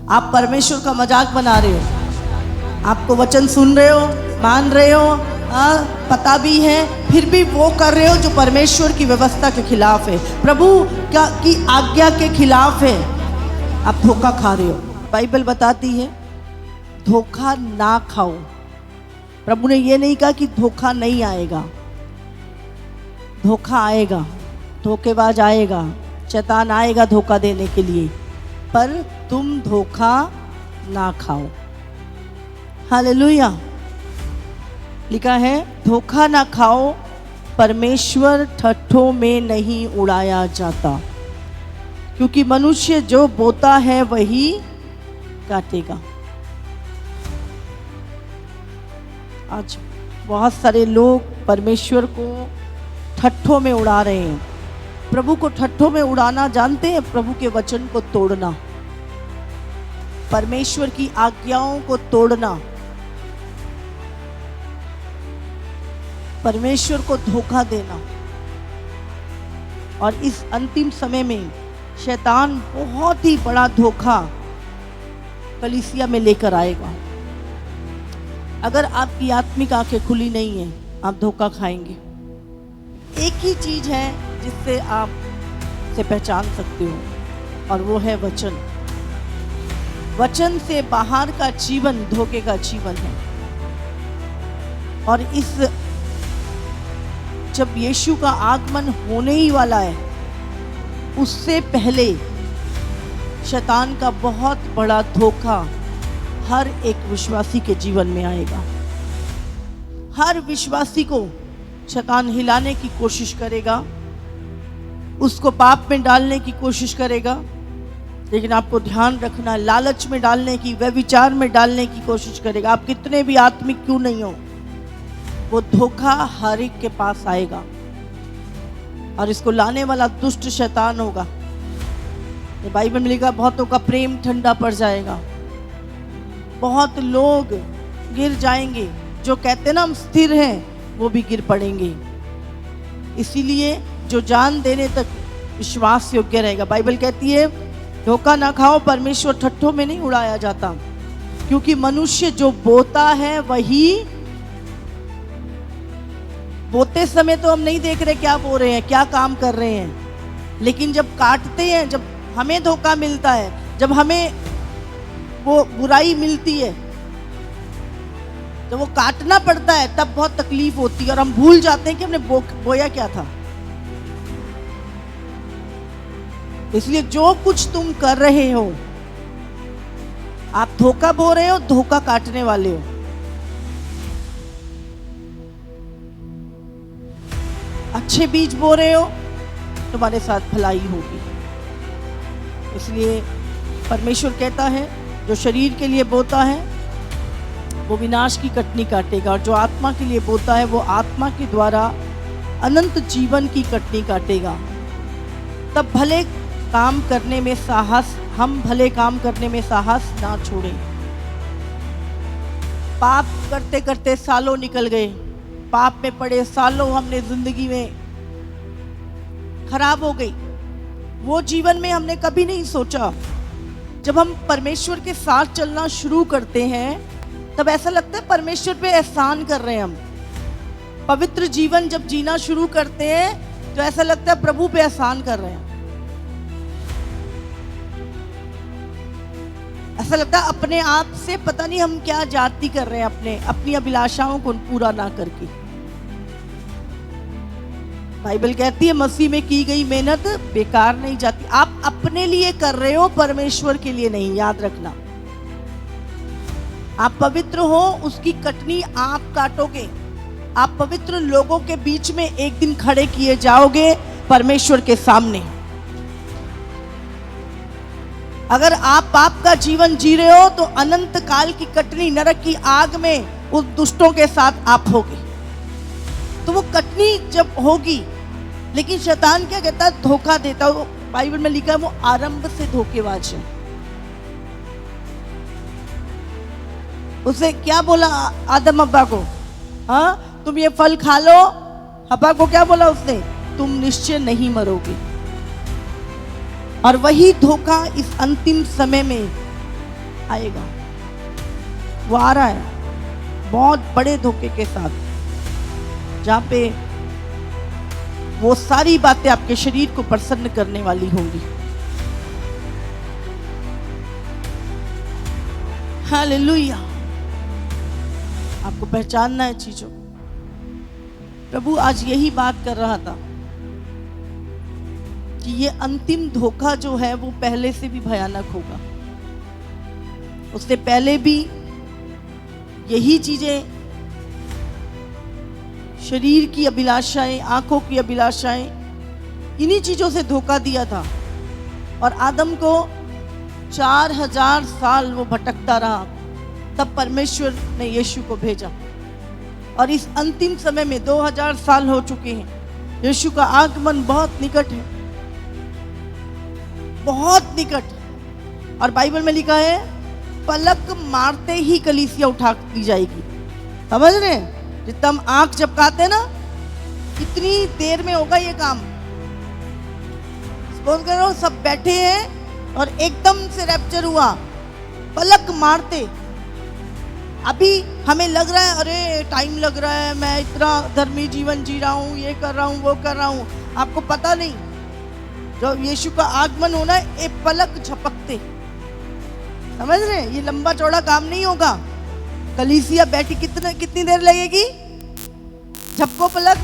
आप परमेश्वर का मजाक बना रहे हो। आपको वचन सुन रहे हो, मान रहे हो, पता भी है, फिर भी वो कर रहे हो जो परमेश्वर की व्यवस्था के खिलाफ है, प्रभु की आज्ञा के खिलाफ है। आप धोखा खा रहे हो। बाइबल बताती है धोखा ना खाओ। प्रभु ने ये नहीं कहा कि धोखा नहीं आएगा, धोखा आएगा, धोखेबाज आएगा, शैतान आएगा धोखा देने के लिए, पर तुम धोखा ना खाओ। हालेलुया। लिखा है धोखा ना खाओ, परमेश्वर ठट्ठों में नहीं उड़ाया जाता, क्योंकि मनुष्य जो बोता है वही काटेगा। आज बहुत सारे लोग परमेश्वर को ठट्ठों में उड़ा रहे हैं। प्रभु को ठट्ठों में उड़ाना जानते हैं? प्रभु के वचन को तोड़ना, परमेश्वर की आज्ञाओं को तोड़ना, परमेश्वर को धोखा देना। और इस अंतिम समय में शैतान बहुत ही बड़ा धोखा कलीसिया में लेकर आएगा। अगर आपकी आत्मिक आंखें खुली नहीं है, आप धोखा खाएंगे। एक ही चीज है जिससे आप से पहचान सकते हो, और वो है वचन। वचन से बाहर का जीवन धोखे का जीवन है। और इस जब यीशु का आगमन होने ही वाला है, उससे पहले शैतान का बहुत बड़ा धोखा हर एक विश्वासी के जीवन में आएगा। हर विश्वासी को शैतान हिलाने की कोशिश करेगा, उसको पाप में डालने की कोशिश करेगा। लेकिन आपको ध्यान रखना, लालच में डालने की, व्यभिचार में डालने की कोशिश करेगा। आप कितने भी आत्मिक क्यों नहीं हो, वो धोखा हर एक के पास आएगा, और इसको लाने वाला दुष्ट शैतान होगा। ये बाइबल में लिखा, बहुतों का प्रेम ठंडा पड़ जाएगा, बहुत लोग गिर जाएंगे। जो कहते ना हम स्थिर हैं, वो भी गिर पड़ेंगे। इसीलिए जो जान देने तक विश्वास योग्य रहेगा। बाइबल कहती है धोखा ना खाओ, परमेश्वर ठट्ठों में नहीं उड़ाया जाता, क्योंकि मनुष्य जो बोता है वही। बोते समय तो हम नहीं देख रहे क्या बो रहे हैं, क्या काम कर रहे हैं, लेकिन जब काटते हैं, जब हमें धोखा मिलता है, जब हमें वो बुराई मिलती है, जब वो काटना पड़ता है, तब बहुत तकलीफ होती है, और हम भूल जाते हैं कि हमने बोया क्या था। इसलिए जो कुछ तुम कर रहे हो, आप धोखा बो रहे हो, धोखा काटने वाले हो। अच्छे बीज बो रहे हो, तुम्हारे साथ भलाई होगी। इसलिए परमेश्वर कहता है जो शरीर के लिए बोता है वो विनाश की कटनी काटेगा, और जो आत्मा के लिए बोता है वो आत्मा के द्वारा अनंत जीवन की कटनी काटेगा। तब भले काम करने में साहस, हम भले काम करने में साहस ना छोड़ें। पाप करते करते सालों निकल गए, पाप में पड़े सालों हमने जिंदगी में खराब हो गई। वो जीवन में हमने कभी नहीं सोचा। जब हम परमेश्वर के साथ चलना शुरू करते हैं, तब ऐसा लगता है परमेश्वर पे एहसान कर रहे हैं हम। पवित्र जीवन जब जीना शुरू करते हैं, तो ऐसा लगता है प्रभु पे एहसान कर रहे हैं। ऐसा लगता है अपने आप से पता नहीं हम क्या जाति कर रहे हैं, अपनी अभिलाषाओं को पूरा ना करके। बाइबल कहती है मसीह में की गई मेहनत बेकार नहीं जाती। आप अपने लिए कर रहे हो, परमेश्वर के लिए नहीं, याद रखना। आप पवित्र हो, उसकी कटनी आप काटोगे। आप पवित्र लोगों के बीच में एक दिन खड़े किए जाओगे परमेश्वर के सामने। अगर आप पाप का जीवन जी रहे हो, तो अनंत काल की कटनी, नरक की आग में उस दुष्टों के साथ आप होगे। तो वो कटनी जब होगी, लेकिन शैतान क्या कहता है, धोखा देता है। बाइबल में लिखा है वो आरंभ से धोखेबाज है। उसे क्या बोला आदम अब्बा को, हाँ तुम ये फल खा लो। हब्बा को क्या बोला उसने, तुम निश्चय नहीं मरोगे। और वही धोखा इस अंतिम समय में आएगा। वो आ रहा है बहुत बड़े धोखे के साथ, जहां पे वो सारी बातें आपके शरीर को प्रसन्न करने वाली होंगी। हालेलुया। आपको पहचानना है चीजों। प्रभु आज यही बात कर रहा था कि ये अंतिम धोखा जो है वो पहले से भी भयानक होगा। उससे पहले भी यही चीजें, शरीर की अभिलाषाएं, आंखों की अभिलाषाएं, इन्हीं चीजों से धोखा दिया था। और आदम को 4000 साल वो भटकता रहा, तब परमेश्वर ने यीशु को भेजा। और इस अंतिम समय में 2000 साल हो चुके हैं। यीशु का आगमन बहुत निकट है, बहुत निकट। और बाइबल में लिखा है पलक मारते ही कलीसिया उठा ली जाएगी। समझ रहे हैं? जितना हम आंख झपकाते ना, इतनी देर में होगा ये काम। सपोज करो सब बैठे हैं और एकदम से रैप्चर हुआ, पलक मारते। अभी हमें लग रहा है अरे टाइम लग रहा है, मैं इतना धर्मी जीवन जी रहा हूँ, ये कर रहा हूँ, वो कर रहा हूँ। आपको पता नहीं, जब यीशु का आगमन होना है एक पलक झपकते। समझ रहे हैं? ये लंबा चौड़ा काम नहीं होगा। कलीसिया बैठी कितनी देर लगेगी? झपको पलक,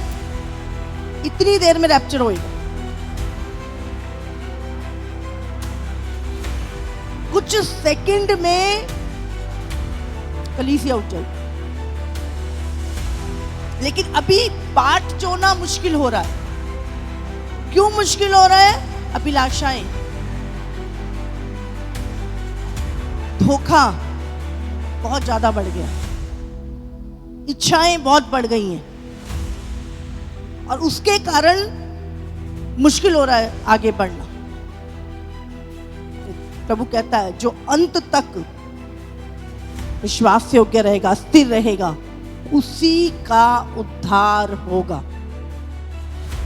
इतनी देर में रैप्चर होएगा। कुछ सेकंड में कलीसिया उठ जाएगी। लेकिन अभी बाट जोना मुश्किल हो रहा है। क्यों मुश्किल हो रहा है? अभिलाषाएं, धोखा बहुत ज्यादा बढ़ गया, इच्छाएं बहुत बढ़ गई हैं, और उसके कारण मुश्किल हो रहा है आगे बढ़ना। प्रभु कहता है जो अंत तक विश्वास योग्य रहेगा, स्थिर रहेगा, उसी का उद्धार होगा।